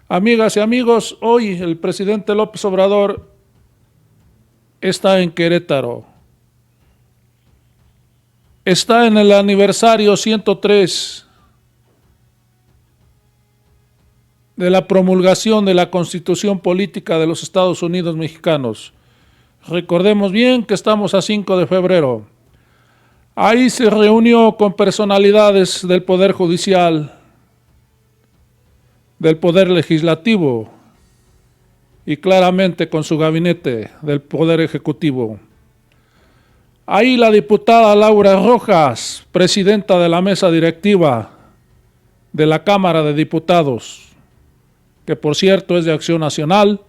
Amigas y amigos, hoy el presidente López Obrador está en Querétaro. Está en el aniversario 103 de la promulgación de la Constitución Política de los Estados Unidos Mexicanos. Recordemos bien que estamos a 5 de febrero. Ahí se reunió con personalidades del Poder Judicial, del Poder Legislativo y claramente con su gabinete del Poder Ejecutivo. Ahí la diputada Laura Rojas, presidenta de la mesa directiva de la Cámara de Diputados, que por cierto es de Acción Nacional,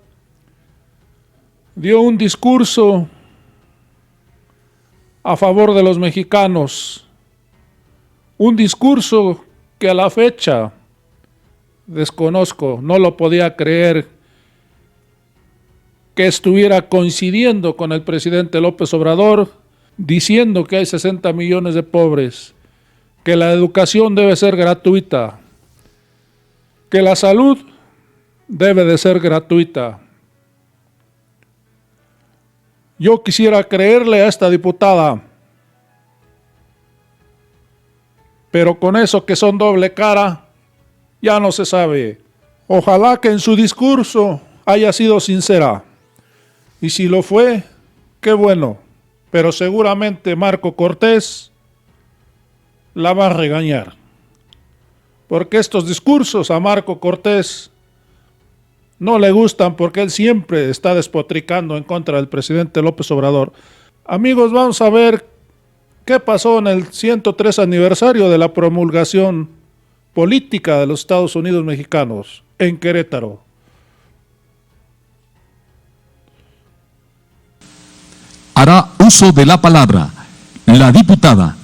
dio un discurso a favor de los mexicanos, un discurso que a la fecha desconozco, no lo podía creer que estuviera coincidiendo con el presidente López Obrador, diciendo que hay 60 millones de pobres, que la educación debe ser gratuita, que la salud debe de ser gratuita. Yo quisiera creerle a esta diputada, pero con eso que son doble cara, ya no se sabe. Ojalá que en su discurso haya sido sincera. Y si lo fue, qué bueno. Pero seguramente Marco Cortés la va a regañar. Porque estos discursos a Marco Cortés no le gustan porque él siempre está despotricando en contra del presidente López Obrador. Amigos, vamos a ver qué pasó en el 103 aniversario de la promulgación política de los Estados Unidos Mexicanos en Querétaro. Hará uso de la palabra la diputada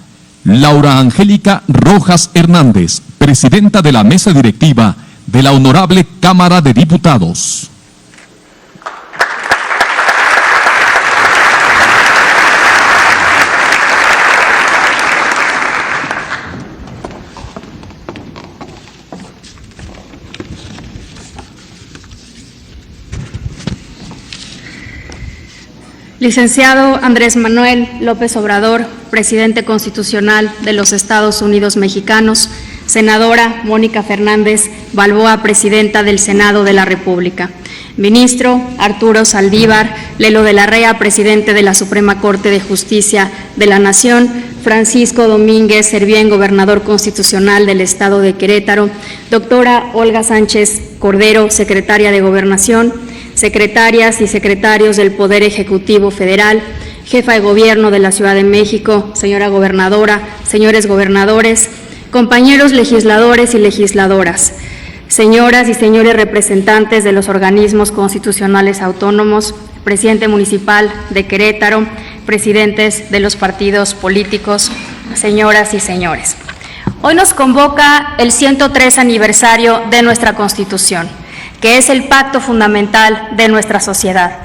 Laura Angélica Rojas Hernández, presidenta de la mesa directiva de la Honorable Cámara de Diputados. Licenciado Andrés Manuel López Obrador, presidente constitucional de los Estados Unidos Mexicanos, senadora Mónica Fernández Balboa, presidenta del Senado de la República, ministro Arturo Saldívar Lelo de la Rea, presidente de la Suprema Corte de Justicia de la Nación, Francisco Domínguez Servién, gobernador constitucional del Estado de Querétaro, doctora Olga Sánchez Cordero, secretaria de Gobernación, secretarias y secretarios del Poder Ejecutivo Federal, jefa de Gobierno de la Ciudad de México, señora gobernadora, señores gobernadores, compañeros legisladores y legisladoras, señoras y señores representantes de los organismos constitucionales autónomos, presidente municipal de Querétaro, presidentes de los partidos políticos, señoras y señores. Hoy nos convoca el 103 aniversario de nuestra Constitución, que es el pacto fundamental de nuestra sociedad.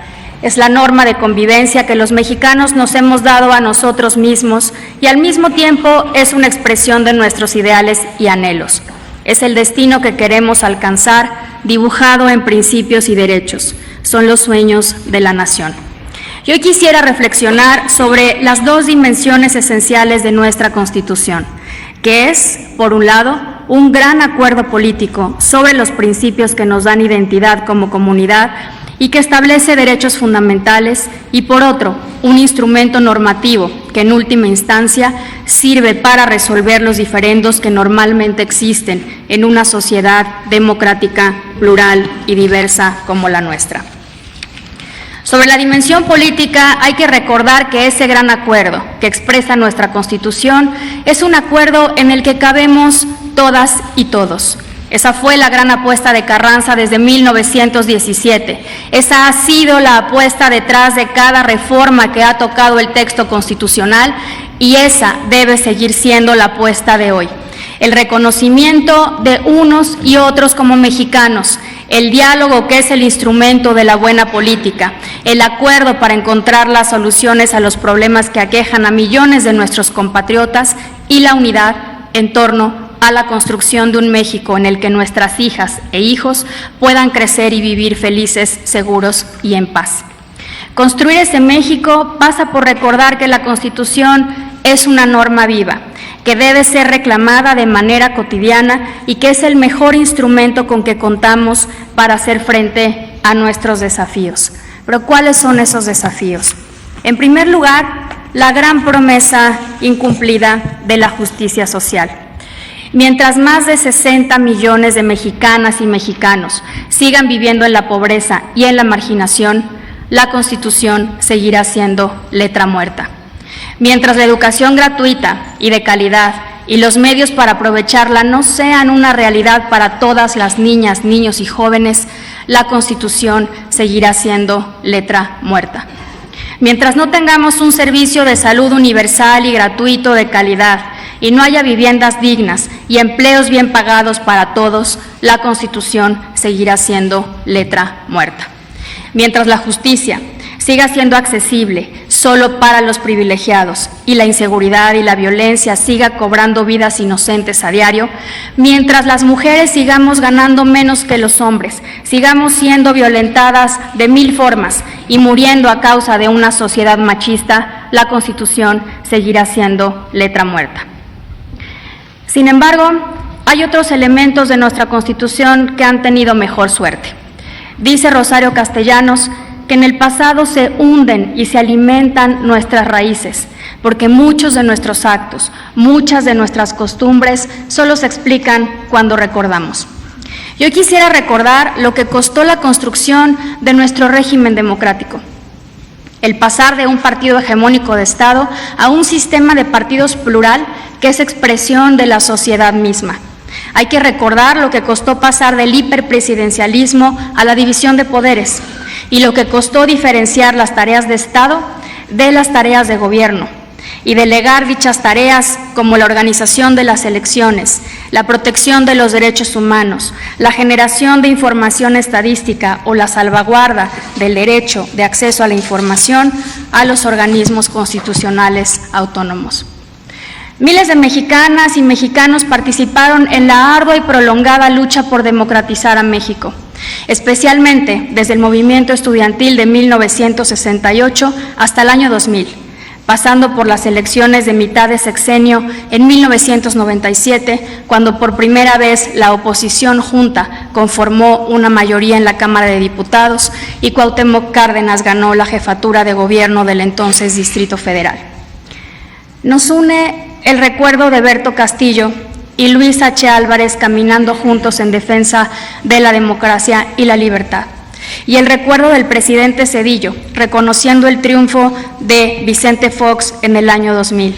Es la norma de convivencia que los mexicanos nos hemos dado a nosotros mismos y al mismo tiempo es una expresión de nuestros ideales y anhelos. Es el destino que queremos alcanzar, dibujado en principios y derechos. Son los sueños de la nación. Yo hoy quisiera reflexionar sobre las dos dimensiones esenciales de nuestra Constitución, que es, por un lado, un gran acuerdo político sobre los principios que nos dan identidad como comunidad y que establece derechos fundamentales, y por otro, un instrumento normativo que en última instancia sirve para resolver los diferendos que normalmente existen en una sociedad democrática, plural y diversa como la nuestra. Sobre la dimensión política, hay que recordar que ese gran acuerdo que expresa nuestra Constitución es un acuerdo en el que cabemos todas y todos. Esa fue la gran apuesta de Carranza desde 1917. Esa ha sido la apuesta detrás de cada reforma que ha tocado el texto constitucional y esa debe seguir siendo la apuesta de hoy. El reconocimiento de unos y otros como mexicanos, el diálogo que es el instrumento de la buena política, el acuerdo para encontrar las soluciones a los problemas que aquejan a millones de nuestros compatriotas y la unidad en torno a la construcción de un México en el que nuestras hijas e hijos puedan crecer y vivir felices, seguros y en paz. Construir ese México pasa por recordar que la Constitución es una norma viva, que debe ser reclamada de manera cotidiana y que es el mejor instrumento con que contamos para hacer frente a nuestros desafíos. Pero ¿cuáles son esos desafíos? En primer lugar, la gran promesa incumplida de la justicia social. Mientras más de 60 millones de mexicanas y mexicanos sigan viviendo en la pobreza y en la marginación, la Constitución seguirá siendo letra muerta. Mientras la educación gratuita y de calidad y los medios para aprovecharla no sean una realidad para todas las niñas, niños y jóvenes, la Constitución seguirá siendo letra muerta. Mientras no tengamos un servicio de salud universal y gratuito de calidad y no haya viviendas dignas y empleos bien pagados para todos, la Constitución seguirá siendo letra muerta. Mientras la justicia siga siendo accesible solo para los privilegiados y la inseguridad y la violencia siga cobrando vidas inocentes a diario, mientras las mujeres sigamos ganando menos que los hombres, sigamos siendo violentadas de 1000 formas y muriendo a causa de una sociedad machista, la Constitución seguirá siendo letra muerta. Sin embargo, hay otros elementos de nuestra Constitución que han tenido mejor suerte. Dice Rosario Castellanos que en el pasado se hunden y se alimentan nuestras raíces, porque muchos de nuestros actos, muchas de nuestras costumbres solo se explican cuando recordamos. Yo quisiera recordar lo que costó la construcción de nuestro régimen democrático. El pasar de un partido hegemónico de Estado a un sistema de partidos plural que es expresión de la sociedad misma. Hay que recordar lo que costó pasar del hiperpresidencialismo a la división de poderes y lo que costó diferenciar las tareas de Estado de las tareas de gobierno y delegar dichas tareas como la organización de las elecciones, la protección de los derechos humanos, la generación de información estadística o la salvaguarda del derecho de acceso a la información a los organismos constitucionales autónomos. Miles de mexicanas y mexicanos participaron en la ardua y prolongada lucha por democratizar a México, especialmente desde el movimiento estudiantil de 1968 hasta el año 2000, pasando por las elecciones de mitad de sexenio en 1997, cuando por primera vez la oposición junta conformó una mayoría en la Cámara de Diputados y Cuauhtémoc Cárdenas ganó la jefatura de gobierno del entonces Distrito Federal. Nos une el recuerdo de Berto Castillo y Luis H. Álvarez caminando juntos en defensa de la democracia y la libertad, y el recuerdo del presidente Zedillo, reconociendo el triunfo de Vicente Fox en el año 2000.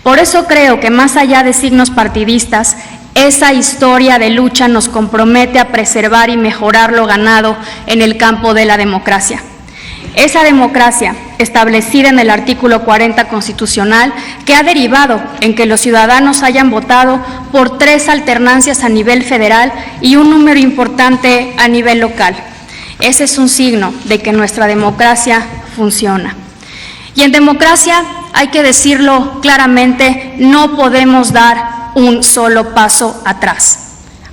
Por eso creo que más allá de signos partidistas, esa historia de lucha nos compromete a preservar y mejorar lo ganado en el campo de la democracia. Esa democracia, establecida en el artículo 40 constitucional, que ha derivado en que los ciudadanos hayan votado por 3 alternancias a nivel federal y un número importante a nivel local. Ese es un signo de que nuestra democracia funciona. Y en democracia, hay que decirlo claramente, no podemos dar un solo paso atrás.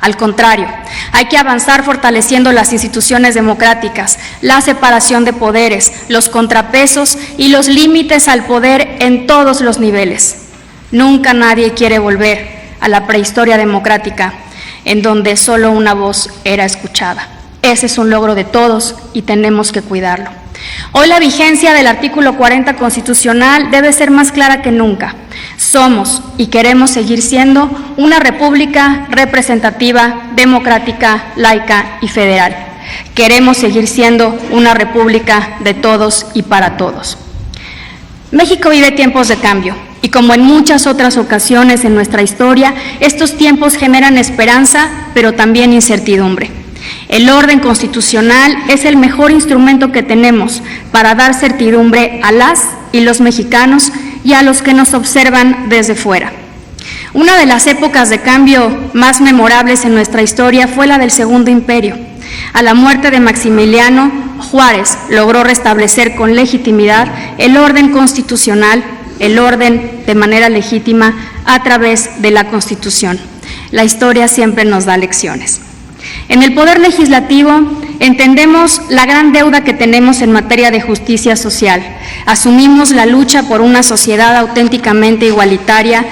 Al contrario, hay que avanzar fortaleciendo las instituciones democráticas, la separación de poderes, los contrapesos y los límites al poder en todos los niveles. Nunca nadie quiere volver a la prehistoria democrática, en donde solo una voz era escuchada. Ese es un logro de todos y tenemos que cuidarlo. Hoy la vigencia del artículo 40 constitucional debe ser más clara que nunca. Somos y queremos seguir siendo una república representativa, democrática, laica y federal. Queremos seguir siendo una república de todos y para todos. México vive tiempos de cambio y como en muchas otras ocasiones en nuestra historia, estos tiempos generan esperanza, pero también incertidumbre. El orden constitucional es el mejor instrumento que tenemos para dar certidumbre a las y los mexicanos y a los que nos observan desde fuera. Una de las épocas de cambio más memorables en nuestra historia fue la del Segundo Imperio. A la muerte de Maximiliano, Juárez logró restablecer con legitimidad el orden constitucional, el orden de manera legítima a través de la Constitución. La historia siempre nos da lecciones. En el Poder Legislativo entendemos la gran deuda que tenemos en materia de justicia social. Asumimos la lucha por una sociedad auténticamente igualitaria,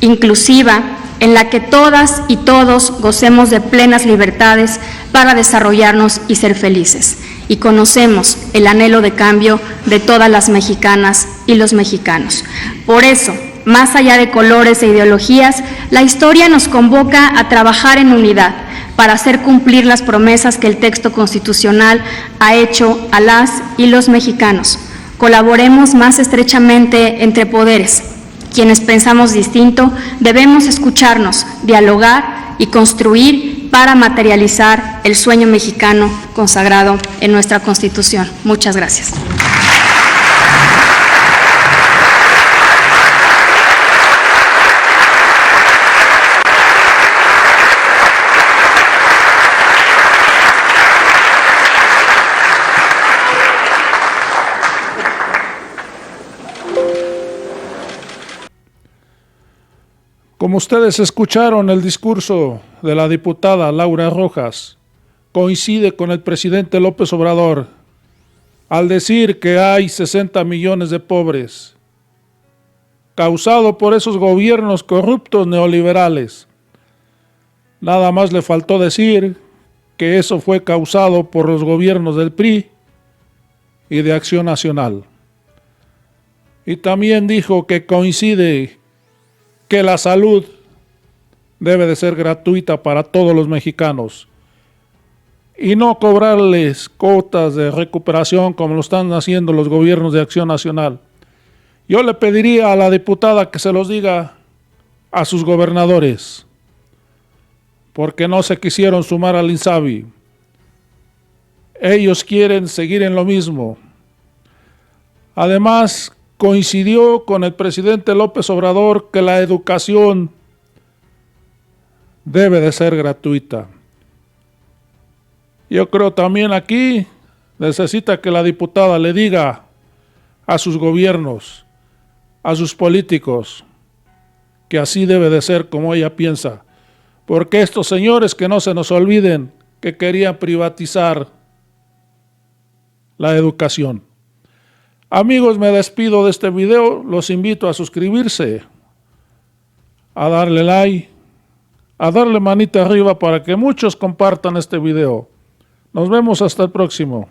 inclusiva, en la que todas y todos gocemos de plenas libertades para desarrollarnos y ser felices. Y conocemos el anhelo de cambio de todas las mexicanas y los mexicanos. Por eso, más allá de colores e ideologías, la historia nos convoca a trabajar en unidad para hacer cumplir las promesas que el texto constitucional ha hecho a las y los mexicanos. Colaboremos más estrechamente entre poderes. Quienes pensamos distinto debemos escucharnos, dialogar y construir para materializar el sueño mexicano consagrado en nuestra Constitución. Muchas gracias. Como ustedes escucharon, el discurso de la diputada Laura Rojas coincide con el presidente López Obrador al decir que hay 60 millones de pobres, causado por esos gobiernos corruptos neoliberales. Nada más le faltó decir que eso fue causado por los gobiernos del PRI y de Acción Nacional. Y también dijo que coincide que la salud debe de ser gratuita para todos los mexicanos y no cobrarles cuotas de recuperación como lo están haciendo los gobiernos de Acción Nacional. Yo le pediría a la diputada que se los diga a sus gobernadores, porque no se quisieron sumar al INSABI. Ellos quieren seguir en lo mismo. Además, coincidió con el presidente López Obrador que la educación debe de ser gratuita. Yo creo también aquí necesita que la diputada le diga a sus gobiernos, a sus políticos, que así debe de ser como ella piensa. Porque estos señores, que no se nos olviden, que querían privatizar la educación. Amigos, me despido de este video, los invito a suscribirse, a darle like, a darle manita arriba para que muchos compartan este video. Nos vemos hasta el próximo.